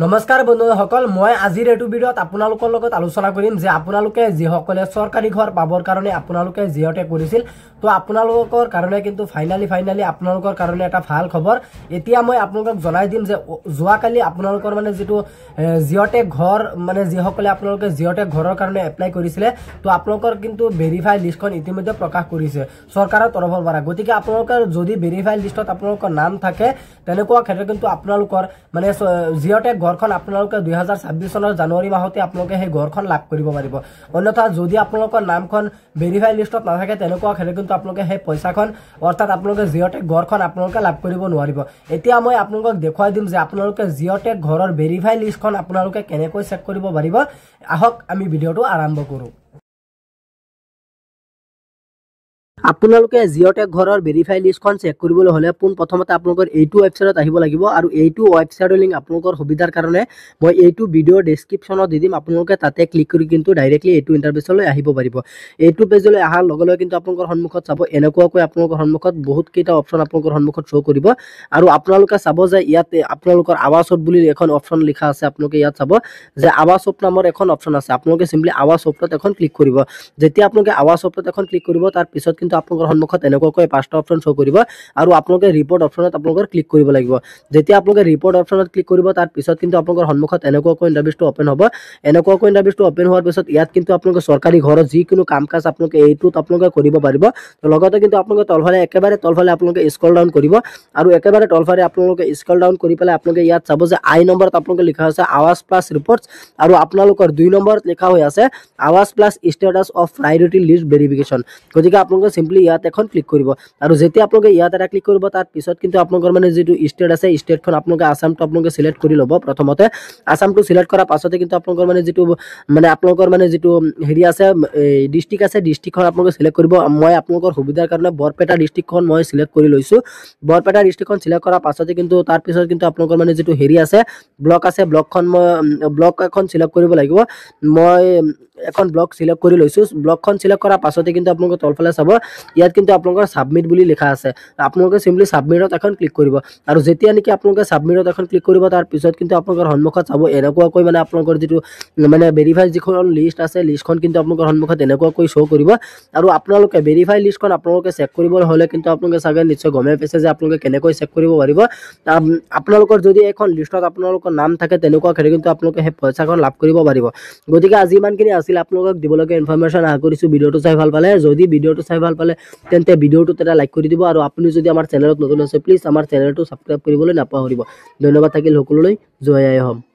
নমস্কাৰ বন্ধুসকল, মই আজিৰ এইটো ভিডিঅ'ত আপোনালোকৰ লগত আলোচনা কৰিম যে আপোনালোকে যিসকলে চৰকাৰী ঘৰ পাবৰ কাৰণে আপোনালোকে জিঅ'টে কৰিছিল, তো আপোনালোকৰ কাৰণে কিন্তু ফাইনালি আপোনালোকৰ কাৰণে এটা ভাল খবৰ। এতিয়া মই আপোনালোকক জনাই দিম যে যোৱাকালি আপোনালোকৰ মানে যিটো জিঅ'টে ঘৰ মানে যিসকলে আপোনালোকে জিঅ'টে ঘৰৰ কাৰণে এপ্লাই কৰিছিলে, তো আপোনালোকৰ কিন্তু ভেৰিফাই লিষ্টখন ইতিমধ্যে প্ৰকাশ কৰিছে চৰকাৰৰ তৰফৰ পৰা। গতিকে আপোনালোকৰ যদি ভেৰিফাই লিষ্টত আপোনালোকৰ নাম থাকে তেনেকুৱা ক্ষেত্ৰত কিন্তু আপোনালোকৰ মানে জিঅ'টে ঘৰখন আপোনালোকে 2026 চনৰ জানুৱাৰী মাহতে আপোনালোকে সেই ঘৰখন লাভ কৰিব পাৰিব। অন্যথা যদি আপোনালোকৰ নামখন ভেৰিফাই লিষ্টত নাথাকে তেনেকুৱা ক্ষেত্ৰত কিন্তু আপোনালোকে সেই পইচাখন অৰ্থাৎ আপোনালোকে জিঅ'টেক ঘৰখন আপোনালোকে লাভ কৰিব নোৱাৰিব। এতিয়া মই আপোনালোকক দেখুৱাই দিম যে আপোনালোকে জিঅ'টেক ঘৰৰ ভেৰিফাই লিষ্টখন আপোনালোকে কেনেকৈ চেক কৰিব পাৰিব। আহক আমি ভিডিঅ'টো আৰম্ভ কৰোঁ। আপোনালোকে জিঅ'টেক ঘৰৰ ভেৰিফাই লিষ্টখন চেক কৰিবলৈ হ'লে প্ৰথমতে আপোনালোকৰ এইটো ৱেবছাইটত আহিব লাগিব, আৰু এইটো ৱেবছাইটৰ লিংক আপোনালোকৰ সুবিধাৰ কাৰণে মই এইটো ভিডিঅ'ৰ ডেছক্ৰিপশ্যনত দি দিম। আপোনালোকে তাতে ক্লিক কৰি কিন্তু ডাইৰেক্টলি এইটো ইণ্টাৰফেচলৈ আহিব পাৰিব। এইটো পেজলৈ অহাৰ লগে লগে কিন্তু আপোনালোকৰ সন্মুখত চাব এনেকুৱাকৈ আপোনালোকৰ সন্মুখত বহুত কেইটা অপশ্যন আপোনালোকৰ সন্মুখত শ্ব' কৰিব, আৰু আপোনালোকে চাব যে ইয়াতে আপোনালোকৰ আৱাসত বুলি এখন অপশ্যন লিখা আছে। আপোনালোকে ইয়াত চাব যে আৱাসত নামৰ এখন অপশ্যন আছে। আপোনালোকে চিম্পলি আৱাসত এখন ক্লিক কৰিব। যেতিয়া আপোনালোকে আৱাসত এখন ক্লিক কৰিব তাৰ পিছত কিন্তু আপোনালোকৰ সন্মুখত এনেকুৱাকৈ 5টা অপশ্যন শ্ব' কৰিব, আৰু আপোনালোকে ৰিপৰ্ট অপশ্যনত আপোনালোকৰ ক্লিক কৰিব লাগিব। যেতিয়া আপোনালোকে ৰিপৰ্ট অপশ্যনত ক্লিক কৰিব তাৰ পিছত কিন্তু আপোনালোকৰ সন্মুখত এনেকুৱাকৈ ইণ্টাৰফেচটো অপেন হ'ব। এনেকুৱাকৈ ইণ্টাৰফেচটো অপেন হোৱাৰ পিছত ইয়াত কিন্তু আপোনালোকে চৰকাৰী ঘৰত যিকোনো কাম কাজ আপোনালোকে এইটোত আপোনালোকে কৰিব পাৰিব। লগতে কিন্তু আপোনালোকে একেবাৰে তলফালে আপোনালোকে স্ক্ৰল ডাউন কৰিব, আৰু একেবাৰে তলফালে আপোনালোকে স্ক্ৰল ডাউন কৰি পেলাই আপোনালোকে ইয়াত চাব যে আই নম্বৰত আপোনালোকে লিখা আছে আৱাজ প্লাছ ৰিপৰ্টছ, আৰু আপোনালোকৰ 2 নম্বৰত লিখা হৈ আছে আৱাজ plus status of priority list verification. গতিকে আপোনালোকে চিম্পলি ইয়াত এখন ক্লিক কৰিব, আৰু যেতিয়া আপোনালোকে ইয়াত এটা ক্লিক কৰিব তাৰ পিছত কিন্তু আপোনালোকৰ মানে যিটো ষ্টেট আছে ষ্টেটখন আপোনালোকে আসামটো আপোনালোকে চিলেক্ট কৰি ল'ব। প্ৰথমতে আসামটো চিলেক্ট কৰাৰ পাছতে কিন্তু আপোনালোকৰ মানে যিটো হেৰি আছে ডিষ্ট্ৰিক্ট আছে ডিষ্ট্ৰিক্টখন আপোনালোকে চিলেক্ট কৰিব। মই আপোনালোকৰ সুবিধাৰ কাৰণে বৰপেটা ডিষ্ট্ৰিক্টখন মই চিলেক্ট কৰি লৈছোঁ। বৰপেটা ডিষ্ট্ৰিক্টখন চিলেক্ট কৰাৰ পাছতে কিন্তু তাৰ পিছত কিন্তু আপোনালোকৰ মানে যিটো হেৰি আছে ব্লক আছে ব্লক এখন চিলেক্ট কৰিব লাগিব। মই এখন ব্লক চিলেক্ট কৰি লৈছোঁ। ব্লকখন চিলেক্ট কৰাৰ পাছতে কিন্তু আপোনালোকে তলফালে চাব ইয়াত কিন্তু আপোনালোকৰ ছাবমিট বুলি লিখা আছে। আপোনালোকে চিম্পলি ছাবমিটত এখন ক্লিক কৰিব, আৰু যেতিয়া নেকি আপোনালোকে ছাবমিটত এখন ক্লিক কৰিব তাৰ পিছত কিন্তু আপোনালোকৰ সন্মুখত চাব এনেকুৱাকৈ মানে আপোনালোকৰ যিটো মানে ভেৰিফাই যিখন লিষ্ট আছে লিষ্টখন কিন্তু আপোনালোকৰ সন্মুখত এনেকুৱাকৈ শ্ব' কৰিব। আৰু আপোনালোকে ভেৰিফাই লিষ্টখন আপোনালোকে চেক কৰিবলৈ হ'লে কিন্তু আপোনালোকে চাগে নিশ্চয় গমেই পাইছে যে আপোনালোকে কেনেকৈ চেক কৰিব পাৰিব। আপোনালোকৰ যদি এখন লিষ্টত আপোনালোকৰ নাম থাকে তেনেকুৱা ক্ষেত্ৰত কিন্তু আপোনালোকে সেই পইচাখন লাভ কৰিব পাৰিব। গতিকে আজি ইমানখিনি আছিল আপোনালোকক দিবলগীয়া ইনফৰমেশ্যন। আশা কৰিছোঁ ভিডিঅ'টো চাই ভাল পালে। যদি ভিডিঅ'টো চাই ভাল পালে তেন্তে ভিডিঅ'টোত এটা লাইক কৰি দিব, আৰু আপুনি যদি আমাৰ চেনেলত নতুন আছে প্লিজ আমাৰ চেনেলটো ছাবস্ক্ৰাইব কৰিবলৈ নাপাহৰিব। ধন্যবাদ থাকিল সকলোলৈ। জয় আই অসম।